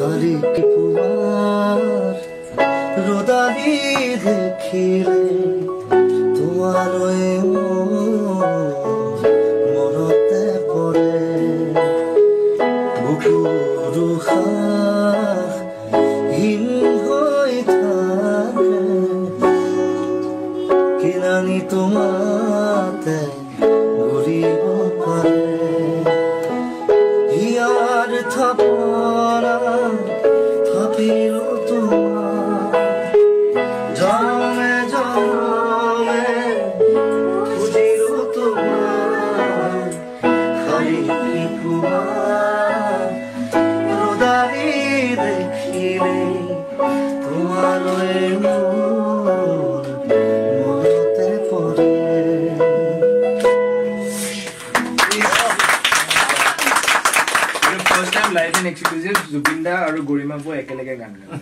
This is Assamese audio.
খালি পুয়াৰ ৰোদালি দেখিলে তোমাৰ মনতে পৰে বুকুৰ উশাহ হীন হৈ থাকে কিনানি তোমাতে ঘূৰিব পাৰে হিয়াৰ থাপৰা থাপিল তোমাৰ জনমে জনমে খুজিলো তোমাৰ খালি পুৱাৰ ৰ'দালি দেখিলে তোমালৈ মনতে পৰে First time live and exclusive Zubinda और Gorima को एकेलगे गान गाया।